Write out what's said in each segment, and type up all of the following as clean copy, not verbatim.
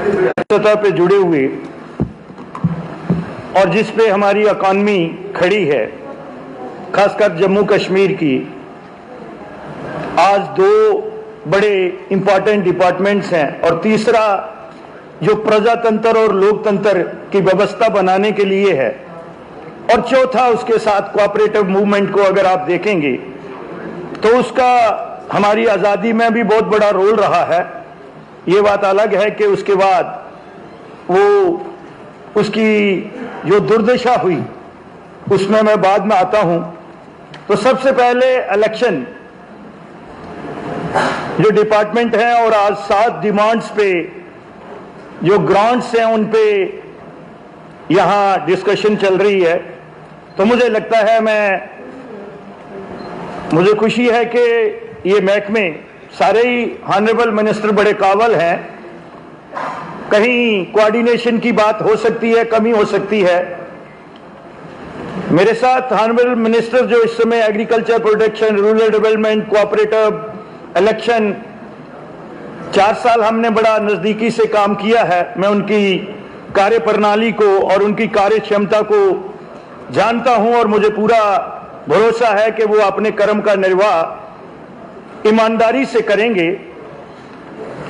सतह पे जुड़े हुए और जिस पे हमारी इकॉनमी खड़ी है, खासकर जम्मू कश्मीर की, आज दो बड़े इंपॉर्टेंट डिपार्टमेंट्स हैं और तीसरा जो प्रजातंत्र और लोकतंत्र की व्यवस्था बनाने के लिए है, और चौथा उसके साथ कोऑपरेटिव मूवमेंट को अगर आप देखेंगे तो उसका हमारी आज़ादी में भी बहुत बड़ा रोल रहा है। ये बात अलग है कि उसके बाद वो उसकी जो दुर्दशा हुई उसमें मैं बाद में आता हूं। तो सबसे पहले इलेक्शन जो डिपार्टमेंट है, और आज 7 डिमांड्स पे जो ग्रांट्स हैं उन पे यहां डिस्कशन चल रही है। तो मुझे लगता है, मुझे खुशी है कि ये महकमे सारे ही ऑनरेबल मिनिस्टर बड़े काबिल हैं। कहीं कोऑर्डिनेशन की बात हो सकती है, कमी हो सकती है। मेरे साथ ऑनरेबल मिनिस्टर जो इस समय agriculture protection, rural development, cooperative, election, 4 साल हमने बड़ा नजदीकी से काम किया है। मैं उनकी कार्य प्रणाली को और उनकी कार्य क्षमता को जानता हूं और मुझे पूरा भरोसा है कि वो अपने कर्म का निर्वाह ईमानदारी से करेंगे।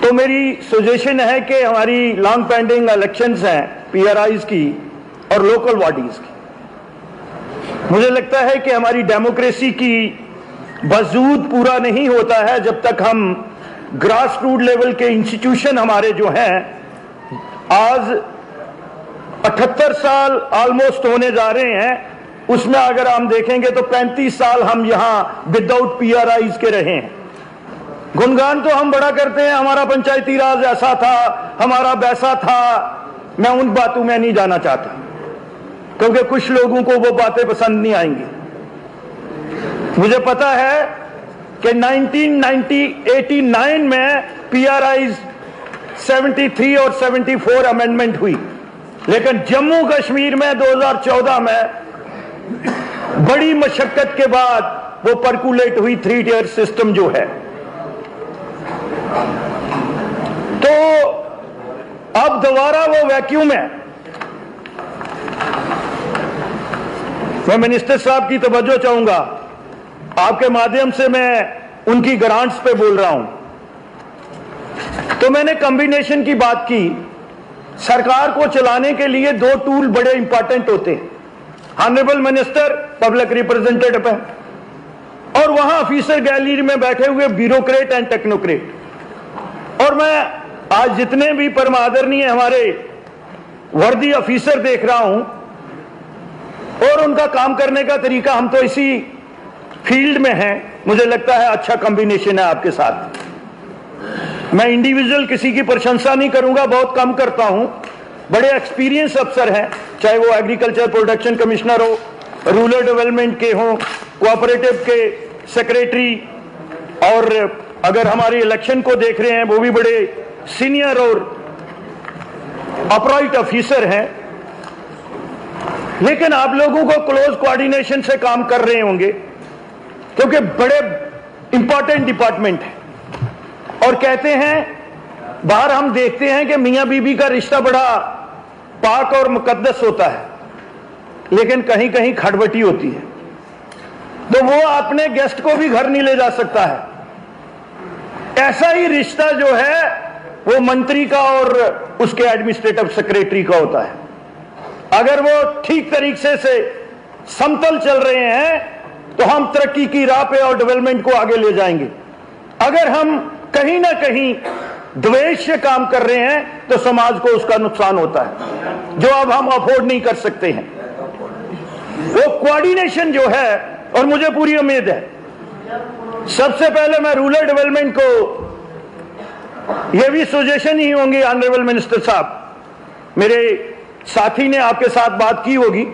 तो मेरी सजेशन है कि हमारी लॉन्ग पेंडिंग इलेक्शंस हैं पीआरआईज की और लोकल बॉडीज की। मुझे लगता है कि हमारी डेमोक्रेसी की वजूद पूरा नहीं होता है जब तक हम ग्रास रूट लेवल के इंस्टीट्यूशन हमारे जो हैं, आज 78 साल ऑलमोस्ट होने जा रहे हैं, उसमें अगर हम देखेंगे तो 35 साल हम यहां विदाउट पीआरआईज के रहे हैं। गुणगान तो हम बड़ा करते हैं, हमारा पंचायती राज ऐसा था, हमारा वैसा था। मैं उन बातों में नहीं जाना चाहता क्योंकि कुछ लोगों को वो बातें पसंद नहीं आएंगी। मुझे पता है कि 1989 में पीआरआईज 73 और 74 अमेंडमेंट हुई, लेकिन जम्मू कश्मीर में 2014 में बड़ी मशक्कत के बाद वो परकुलेट हुई 3 टियर सिस्टम जो है। तो अब दोबारा वो वैक्यूम है। मैं मिनिस्टर साहब की तवज्जो चाहूंगा, आपके माध्यम से मैं उनकी ग्रांट्स पे बोल रहा हूं। तो मैंने कॉम्बिनेशन की बात की। सरकार को चलाने के लिए 2 टूल बड़े इंपॉर्टेंट होते हैं। ऑनरेबल मिनिस्टर पब्लिक रिप्रेजेंटेटिव है और वहां ऑफिसर गैलरी में बैठे हुए ब्यूरोक्रेट एंड टेक्नोक्रेट। और मैं आज जितने भी परम आदरणीय हमारे वर्दी ऑफिसर देख रहा हूं और उनका काम करने का तरीका, हम तो इसी फील्ड में हैं, मुझे लगता है अच्छा कॉम्बिनेशन है आपके साथ। मैं इंडिविजुअल किसी की प्रशंसा नहीं करूंगा, बहुत कम करता हूं। बड़े एक्सपीरियंस अफसर हैं, चाहे वो एग्रीकल्चर प्रोडक्शन कमिश्नर हो, रूरल डेवलपमेंट के हों, कोऑपरेटिव के सेक्रेटरी, और अगर हमारे इलेक्शन को देख रहे हैं वो भी बड़े सीनियर और अपराइट ऑफिसर हैं। लेकिन आप लोगों को क्लोज कोऑर्डिनेशन से काम कर रहे होंगे क्योंकि बड़े इंपॉर्टेंट डिपार्टमेंट है। और कहते हैं, बाहर हम देखते हैं कि मियां बीबी का रिश्ता बड़ा पाक और मुकद्दस होता है, लेकिन कहीं कहीं खटबटी होती है। तो वो अपने गेस्ट को भी घर नहीं ले जा सकता है। ऐसा ही रिश्ता जो है वो मंत्री का और उसके एडमिनिस्ट्रेटिव सेक्रेटरी का होता है। अगर वो ठीक तरीके से समतल चल रहे हैं तो हम तरक्की की राह पे और डेवलपमेंट को आगे ले जाएंगे। अगर हम कहीं ना कहीं द्वेष से काम कर रहे हैं तो समाज को उसका नुकसान होता है, जो अब हम अफोर्ड नहीं कर सकते हैं। वो कोऑर्डिनेशन जो है, और मुझे पूरी उम्मीद है, सबसे पहले मैं रूरल डेवलपमेंट को ये भी सजेशन ही होंगे, ऑनरेबल मिनिस्टर साहब, मेरे साथी ने आपके साथ बात की होगी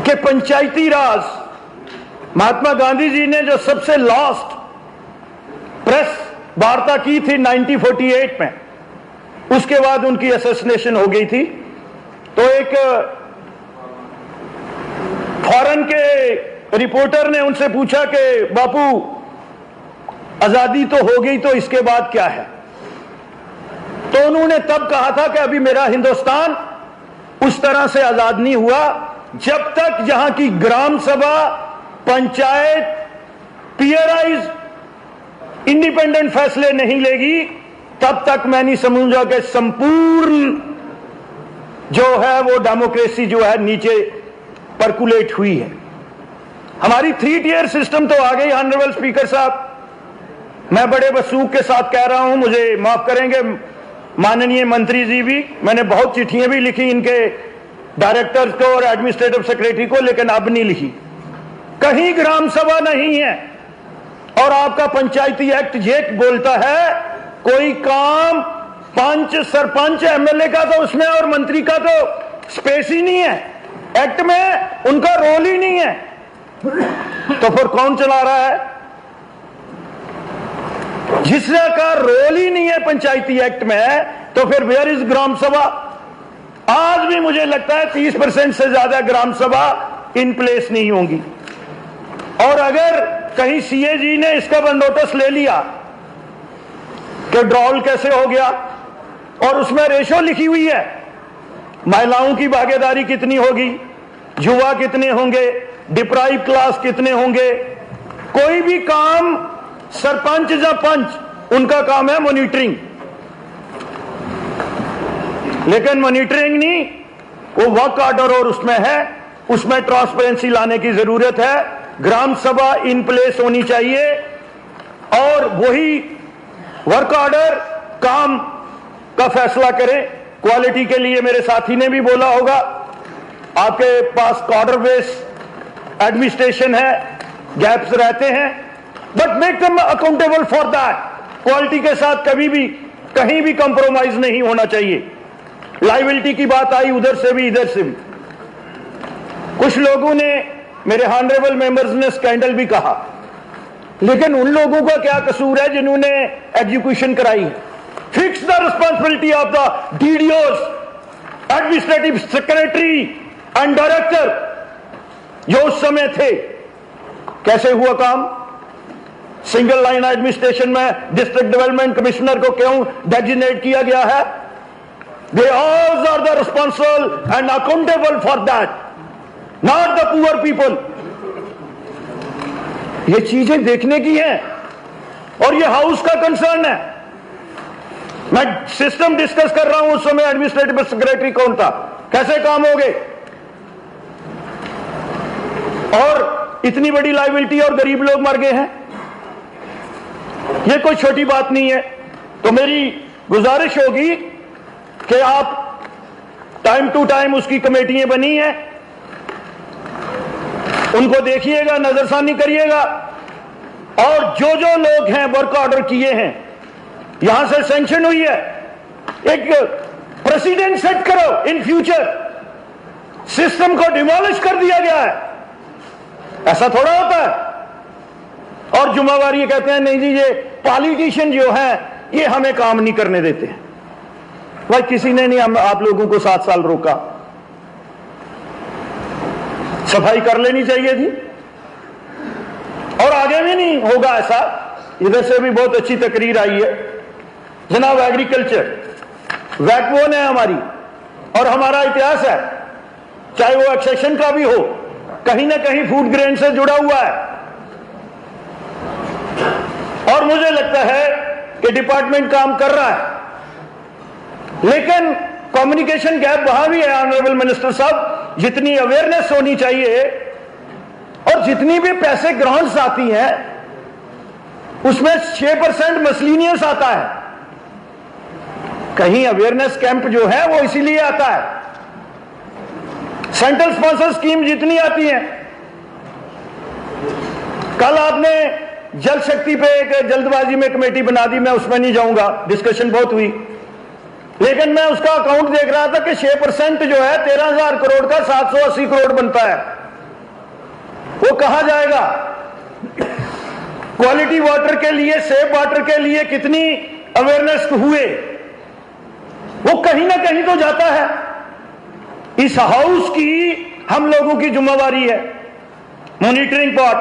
कि पंचायती राज, महात्मा गांधी जी ने जो सबसे लास्ट प्रेस वार्ता की थी 1948 में, उसके बाद उनकी असैसिनेशन हो गई थी। तो एक फॉरेन के रिपोर्टर ने उनसे पूछा कि बापू आजादी तो हो गई, तो इसके बाद क्या है? तो उन्होंने तब कहा था कि अभी मेरा हिंदुस्तान उस तरह से आजाद नहीं हुआ जब तक यहां की ग्राम सभा, पंचायत, पीआरआईज इंडिपेंडेंट फैसले नहीं लेगी, तब तक मैं नहीं समझूंगा कि संपूर्ण जो है वो डेमोक्रेसी जो है नीचे परकुलेट हुई है। हमारी 3 टियर सिस्टम तो आ गई। ऑनरेबल स्पीकर साहब, मैं बड़े वसूख के साथ कह रहा हूं, मुझे माफ करेंगे माननीय मंत्री जी भी, मैंने बहुत चिट्ठियां भी लिखी इनके डायरेक्टर्स को और एडमिनिस्ट्रेटिव सेक्रेटरी को, लेकिन अब नहीं लिखी। कहीं ग्राम सभा नहीं है। और आपका पंचायती एक्ट ये बोलता है कोई काम पंच, सरपंच, एमएलए का तो उसमें और मंत्री का तो स्पेस ही नहीं है एक्ट में, उनका रोल ही नहीं है। तो फिर कौन चला रहा है? जिसका रोल ही नहीं है पंचायती एक्ट में, तो फिर वेयर इज ग्राम सभा? आज भी मुझे लगता है 30% से ज्यादा ग्राम सभा इन प्लेस नहीं होंगी। और अगर कहीं सीए जी ने इसका नोटिस ले लिया कि ड्रॉल कैसे हो गया, और उसमें रेशो लिखी हुई है, महिलाओं की भागीदारी कितनी होगी, युवा कितने होंगे, डिप्राइव क्लास कितने होंगे, कोई भी काम सरपंच या पंच उनका काम है मॉनिटरिंग, लेकिन मॉनिटरिंग नहीं, वो वर्क ऑर्डर और उसमें है, उसमें ट्रांसपेरेंसी लाने की जरूरत है। ग्राम सभा इन प्लेस होनी चाहिए और वही वर्क ऑर्डर काम का फैसला करे। क्वालिटी के लिए मेरे साथी ने भी बोला होगा, आपके पास ऑर्डर बेस एडमिनिस्ट्रेशन है, गैप्स रहते हैं, but make them accountable for that. Quality के साथ कभी भी कहीं भी कंप्रोमाइज नहीं होना चाहिए। लायबिलिटी की बात आई उधर से भी इधर से भी। कुछ लोगों ने, मेरे ऑनरेबल मेंबर्स ने स्कैंडल भी कहा, लेकिन उन लोगों का क्या कसूर है जिन्होंने एग्जीक्यूशन कराई है? Fix the responsibility of the DDOs, administrative secretary and director जो उस समय थे। कैसे हुआ काम? सिंगल लाइन एडमिनिस्ट्रेशन में डिस्ट्रिक्ट डेवलपमेंट कमिश्नर को क्यों डेजिग्नेट किया गया है? They all are the responsible and accountable for that, not the poor people. ये चीजें देखने की हैं और ये हाउस का कंसर्न है। मैं सिस्टम डिस्कस कर रहा हूं, उस समय एडमिनिस्ट्रेटिव सेक्रेटरी कौन था, कैसे काम हो गए, और इतनी बड़ी लायबिलिटी और गरीब लोग मर गए हैं। ये कोई छोटी बात नहीं है। तो मेरी गुजारिश होगी कि आप टाइम टू टाइम उसकी कमेटियां बनी हैं, उनको देखिएगा, नजरसानी करिएगा, और जो जो लोग हैं वर्क ऑर्डर किए हैं, यहां से सैंक्शन हुई है, एक प्रेसिडेंट सेट करो। इन फ्यूचर सिस्टम को डिमोलिश कर दिया गया है, ऐसा थोड़ा होता है। और जुम्मेवारी ये कहते हैं नहीं जी, ये पॉलिटिशियन जो है ये हमें काम नहीं करने देते। भाई किसी ने नहीं हम आप लोगों को 7 साल रोका, सफाई कर लेनी चाहिए थी, और आगे भी नहीं होगा ऐसा। इधर से भी बहुत अच्छी तकरीर आई है जनाब। एग्रीकल्चर बैकबोन है हमारी और हमारा इतिहास है, चाहे वो एक्सेशन का भी हो, कहीं ना कहीं फूड ग्रेन से जुड़ा हुआ है। और मुझे लगता है कि डिपार्टमेंट काम कर रहा है, लेकिन कम्युनिकेशन गैप वहां भी है। ऑनरेबल मिनिस्टर साहब, जितनी अवेयरनेस होनी चाहिए और जितनी भी पैसे ग्रांट्स आती हैं उसमें 6% मसलिनियस आता है। कहीं अवेयरनेस कैंप जो है वो इसीलिए आता है। सेंट्रल स्पॉन्सर स्कीम जितनी आती है, कल आपने जल शक्ति पे एक जल्दबाजी में कमेटी बना दी, मैं उसमें नहीं जाऊंगा, डिस्कशन बहुत हुई, लेकिन मैं उसका अकाउंट देख रहा था कि 6% जो है 13,000 करोड़ का 780 करोड़ बनता है। वो कहां जाएगा? क्वालिटी वाटर के लिए, सेफ वाटर के लिए कितनी अवेयरनेस हुए, वो कहीं ना कहीं तो जाता है। इस हाउस की हम लोगों की जिम्मेवारी है मॉनिटरिंग पार्ट,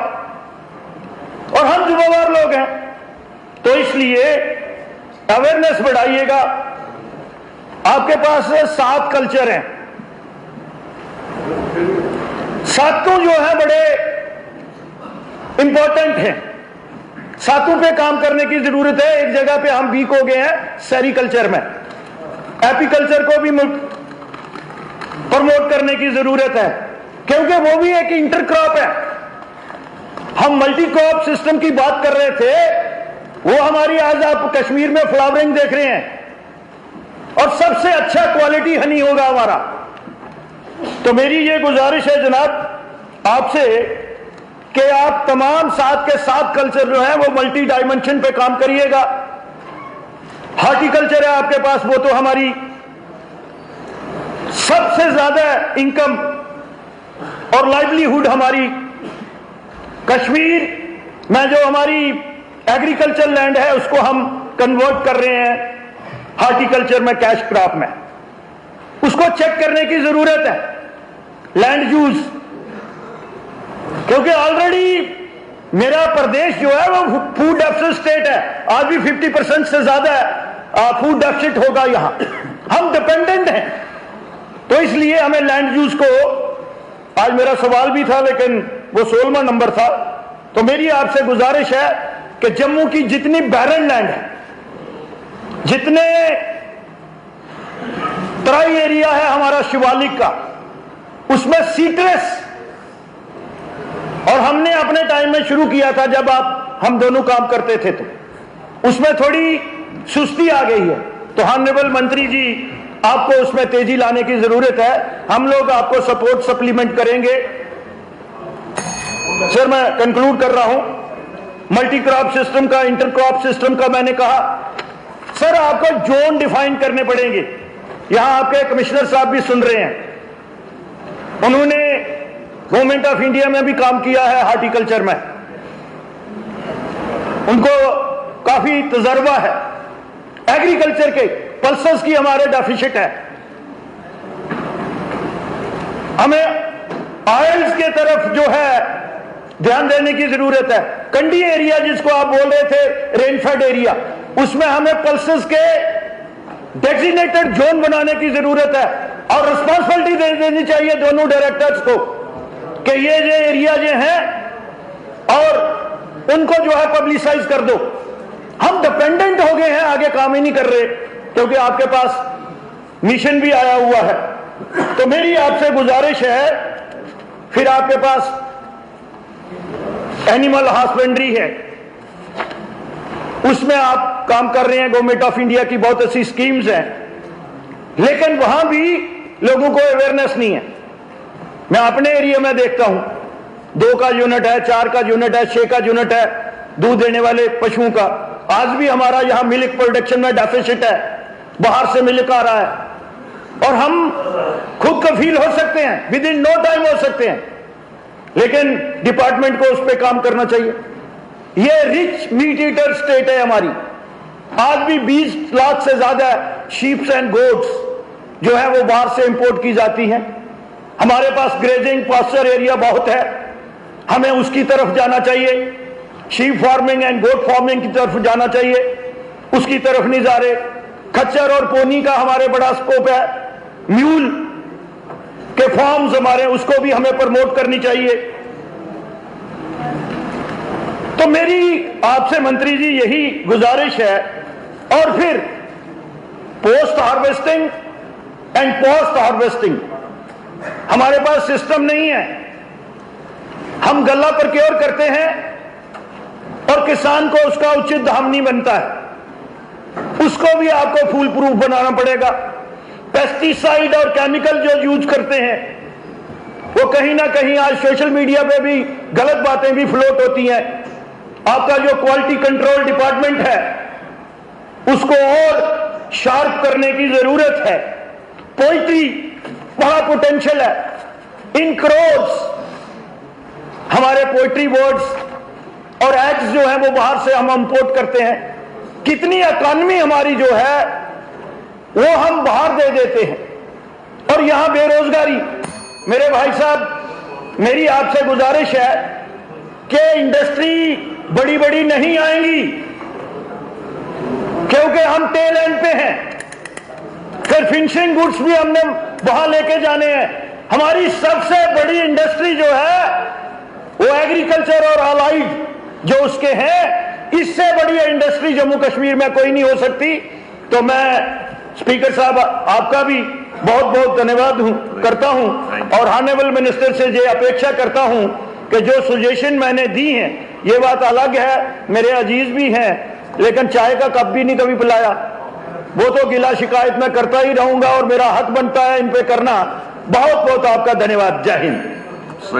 और हम जिम्मेवार लोग हैं। तो इसलिए अवेयरनेस बढ़ाइएगा, आपके पास 7 कल्चर हैं, सातों जो है बड़े इंपॉर्टेंट हैं, सातों पे काम करने की जरूरत है। एक जगह पे हम वीक हो गए हैं, सेरिकल्चर में। एपीकल्चर को भी प्रमोट करने की जरूरत है, क्योंकि वो भी एक इंटरक्रॉप है। हम मल्टी क्रॉप सिस्टम की बात कर रहे थे, वो हमारी आज आप कश्मीर में फ्लावरिंग देख रहे हैं, और सबसे अच्छा क्वालिटी हनी होगा हमारा। तो मेरी ये गुजारिश है जनाब आपसे कि आप तमाम 7 के 7 कल्चर जो है वो मल्टी डायमेंशन पे काम करिएगा। हार्टिकल्चर है आपके पास, वो तो हमारी सबसे ज्यादा इनकम और लाइवलीहुड हमारी कश्मीर में जो हमारी एग्रीकल्चर लैंड है उसको हम कन्वर्ट कर रहे हैं हार्टिकल्चर में, कैश क्रॉप में। उसको चेक करने की जरूरत है, लैंड यूज, क्योंकि ऑलरेडी मेरा प्रदेश जो है वो फूड डेफिसिट स्टेट है। आज भी 50% से ज्यादा फूड डेफिसिट होगा यहां। हम डिपेंडेंट हैं, तो इसलिए हमें लैंड यूज को, आज मेरा सवाल भी था लेकिन वो 16वां नंबर था, तो मेरी आपसे गुजारिश है कि जम्मू की जितनी बैरन लैंड है, जितने तराई एरिया है हमारा शिवालिक का, उसमें सीट्रस, और हमने अपने टाइम में शुरू किया था जब हम दोनों काम करते थे, तो उसमें थोड़ी सुस्ती आ गई है। तो ऑनरेबल मंत्री जी, आपको उसमें तेजी लाने की जरूरत है। हम लोग आपको सपोर्ट सप्लीमेंट करेंगे। सर, मैं कंक्लूड कर रहा हूं। मल्टी क्रॉप सिस्टम का, इंटर क्रॉप सिस्टम का मैंने कहा। सर, आपको जोन डिफाइन करने पड़ेंगे। यहां आपके कमिश्नर साहब भी सुन रहे हैं, उन्होंने गवर्नमेंट ऑफ इंडिया में भी काम किया है हार्टिकल्चर में, उनको काफी तजर्बा है। एग्रीकल्चर के पल्सेस की हमारे डेफिसिट है, हमें ऑयल्स के तरफ जो है ध्यान देने की जरूरत है। कंडी एरिया जिसको आप बोल रहे थे, रेनफेड एरिया, उसमें हमें पल्सेस के डेजिग्नेटेड जोन बनाने की जरूरत है, और रिस्पॉन्सिबिलिटी दे देनी चाहिए दोनों डायरेक्टर्स को कि ये एरिया जो हैं और उनको जो है पब्लिसाइज कर दो। हम डिपेंडेंट हो गए हैं, आगे काम ही नहीं कर रहे, क्योंकि आपके पास मिशन भी आया हुआ है। तो मेरी आपसे गुजारिश है, फिर आपके पास एनिमल हस्बेंड्री है, उसमें आप काम कर रहे हैं। गवर्नमेंट ऑफ इंडिया की बहुत अच्छी स्कीम्स हैं, लेकिन वहां भी लोगों को अवेयरनेस नहीं है। मैं अपने एरिया में देखता हूं, 2 का यूनिट है, 4 का यूनिट है, 6 का यूनिट है दूध देने वाले पशुओं का। आज भी हमारा यहां मिल्क प्रोडक्शन में डेफिसिट है, बाहर से मिल्क आ रहा है, और हम खुद कफील हो सकते हैं, विद इन नो टाइम हो सकते हैं, लेकिन डिपार्टमेंट को उस पर काम करना चाहिए। ये रिच मीट ईटर स्टेट है हमारी। आज भी 20 लाख से ज्यादा शीप्स एंड गोट्स जो है वो बाहर से इंपोर्ट की जाती हैं। हमारे पास ग्रेजिंग पास्चर एरिया बहुत है, हमें उसकी तरफ जाना चाहिए। Sheep farming and goat farming की तरफ जाना चाहिए, उसकी तरफ नहीं जा रहे। खच्चर और पोनी का हमारे बड़ा स्कोप है, म्यूल के फार्म्स हमारे, उसको भी हमें प्रमोट करनी चाहिए। तो मेरी आपसे मंत्री जी यही गुजारिश है। और फिर post harvesting and post harvesting, हमारे पास सिस्टम नहीं है। हम गल्ला प्रोक्योर करते हैं और किसान को उसका उचित दाम नहीं बनता है, उसको भी आपको फूल प्रूफ बनाना पड़ेगा। पेस्टिसाइड और केमिकल जो यूज करते हैं, वो कहीं ना कहीं आज सोशल मीडिया पे भी गलत बातें भी फ्लोट होती हैं। आपका जो क्वालिटी कंट्रोल डिपार्टमेंट है, उसको और शार्प करने की जरूरत है। पोल्ट्री बड़ा पोटेंशियल है, इन करोड्स हमारे पोल्ट्री बोर्ड्स और एग्स जो है वो बाहर से हम इंपोर्ट करते हैं। कितनी इकॉनमी हमारी जो है वो हम बाहर दे देते हैं, और यहां बेरोजगारी। मेरे भाई साहब, मेरी आपसे गुजारिश है कि इंडस्ट्री बड़ी बड़ी नहीं आएंगी, क्योंकि हम टेल एंड पे हैं। फिर फिनिशिंग गुड्स भी हमने वहां लेके जाने हैं। हमारी सबसे बड़ी इंडस्ट्री जो है वो एग्रीकल्चर और अलाइड जो उसके हैं, इससे बड़ी इंडस्ट्री जम्मू कश्मीर में कोई नहीं हो सकती। तो मैं स्पीकर साहब आपका भी बहुत बहुत धन्यवाद करता हूं और ऑनरेबल मिनिस्टर से ये अपेक्षा करता हूं कि जो सजेशन मैंने दी हैं, ये बात अलग है, मेरे अजीज भी हैं, लेकिन चाय का कप भी नहीं कभी पिलाया। वो तो गिला शिकायत मैं करता ही रहूंगा और मेरा हक बनता है इन पे करना। बहुत बहुत आपका धन्यवाद। जय हिंद।